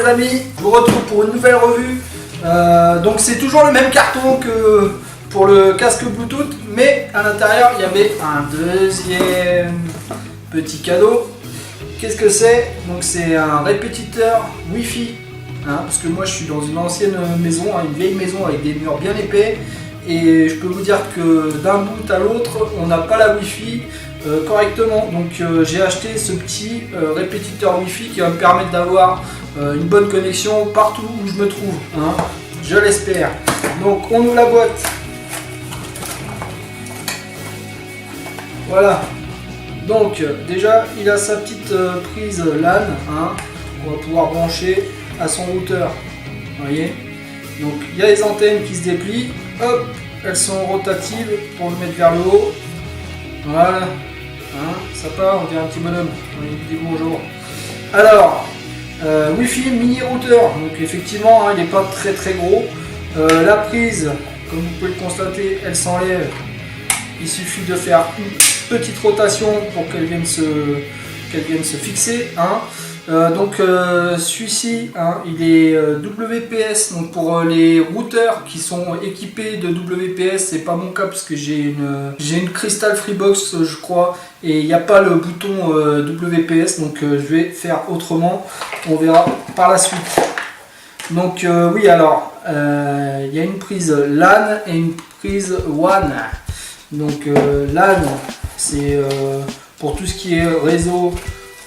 les amis, je vous retrouve pour une nouvelle revue. Donc c'est toujours le même carton que pour le casque Bluetooth, mais à l'intérieur il y avait un deuxième petit cadeau. Qu'est-ce que c'est? Donc c'est un répétiteur Wi-Fi, hein, parce que moi je suis dans une ancienne maison, une vieille maison avec des murs bien épais, et je peux vous dire que d'un bout à l'autre on n'a pas la Wi-Fi correctement. Donc j'ai acheté ce petit répétiteur Wi-Fi qui va me permettre d'avoir une bonne connexion partout où je me trouve, hein, je l'espère. Donc on ouvre la boîte. Voilà. Donc déjà il a sa petite prise LAN, hein, qu'on va pouvoir brancher à son routeur. Vous voyez. Donc il y a les antennes qui se déplient. Hop, elles sont rotatives pour le mettre vers le haut. Voilà. Hein, ça part, on dirait un petit bonhomme. On lui dit bonjour. Alors, Wi-Fi mini routeur. Donc effectivement, hein, il n'est pas très gros. La prise, comme vous pouvez le constater, elle s'enlève. Il suffit de faire une petite rotation pour qu'elle vienne se fixer. Hein. Donc celui-ci, hein, il est WPS, donc pour les routeurs qui sont équipés de WPS, c'est pas mon cas parce que j'ai une Crystal Freebox je crois, et il n'y a pas le bouton WPS, donc je vais faire autrement, on verra par la suite. Donc oui, alors il y a une prise LAN et une prise WAN. Donc LAN c'est pour tout ce qui est réseau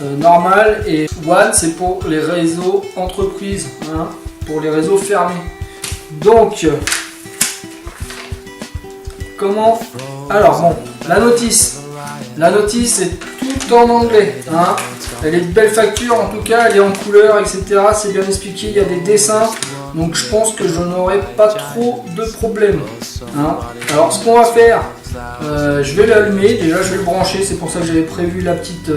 normal, et WAN c'est pour les réseaux entreprises, hein, pour les réseaux fermés. Donc comment, alors bon, la notice est tout en anglais, hein. Elle est de belle facture, en tout cas elle est en couleur, etc. C'est bien expliqué, il y a des dessins, donc je pense que je n'aurai pas trop de problèmes, hein. Alors ce qu'on va faire, je vais l'allumer, déjà je vais le brancher, c'est pour ça que j'avais prévu la petite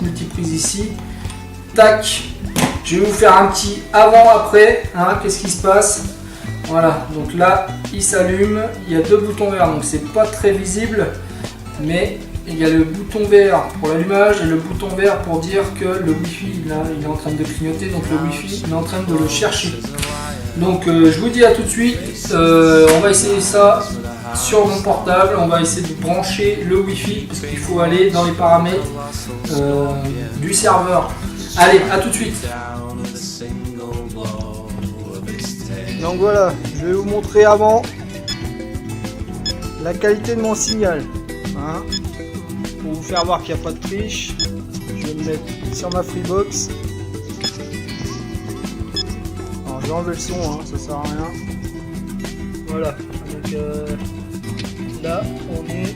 multiprise ici. Tac, je vais vous faire un petit avant-après, hein, qu'est-ce qui se passe. Voilà, donc là il s'allume, il y a deux boutons verts, donc c'est pas très visible, mais il y a le bouton vert pour l'allumage et le bouton vert pour dire que le Wi-Fi là, il est en train de clignoter, donc le Wi-Fi il est en train de le chercher. Donc je vous dis à tout de suite, on va essayer ça sur mon portable, on va essayer de brancher le Wi-Fi parce qu'il faut aller dans les paramètres du serveur. Allez, à tout de suite. Donc voilà, je vais vous montrer avant la qualité de mon signal, hein, pour vous faire voir qu'il n'y a pas de triche. Je vais me mettre sur ma Freebox. Alors je vais enlever le son, hein, ça sert à rien. Voilà, donc là on est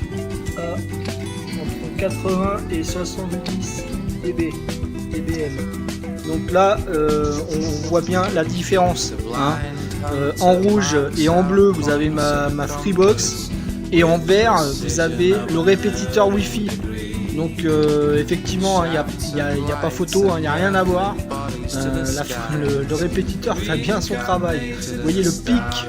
à entre 80 et 70 dBm. Donc là on voit bien la différence, hein. En rouge et en bleu vous avez ma Freebox, et en vert vous avez le répétiteur Wi-Fi. Donc effectivement il n'y a pas photo, il n'y a rien à voir. Le répétiteur fait bien son travail. Vous voyez le pic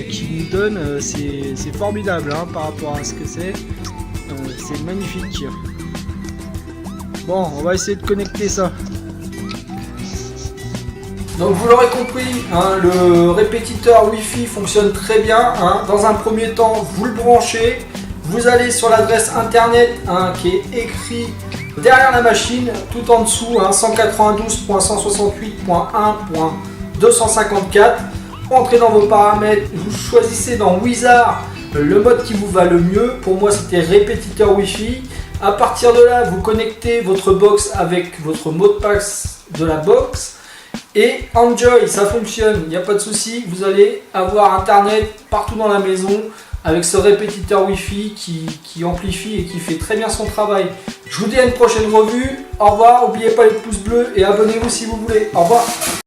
qu'il nous donne, c'est formidable, hein, par rapport à ce que c'est. C'est magnifique. Bon, on va essayer de connecter ça. Donc vous l'aurez compris, hein, le répétiteur Wi-Fi fonctionne très bien, hein. Dans un premier temps, vous le branchez, vous allez sur l'adresse internet, hein, qui est écrit derrière la machine, tout en dessous, hein, 192.168.1.254. Entrez dans vos paramètres, vous choisissez dans Wizard le mode qui vous va le mieux. Pour moi c'était répétiteur Wi-Fi. À partir de là, vous connectez votre box avec votre mot de passe de la box. Et enjoy, ça fonctionne, il n'y a pas de souci, vous allez avoir internet partout dans la maison avec ce répétiteur Wi-Fi qui amplifie et qui fait très bien son travail. Je vous dis à une prochaine revue, au revoir, n'oubliez pas les pouces bleus et abonnez-vous si vous voulez, au revoir.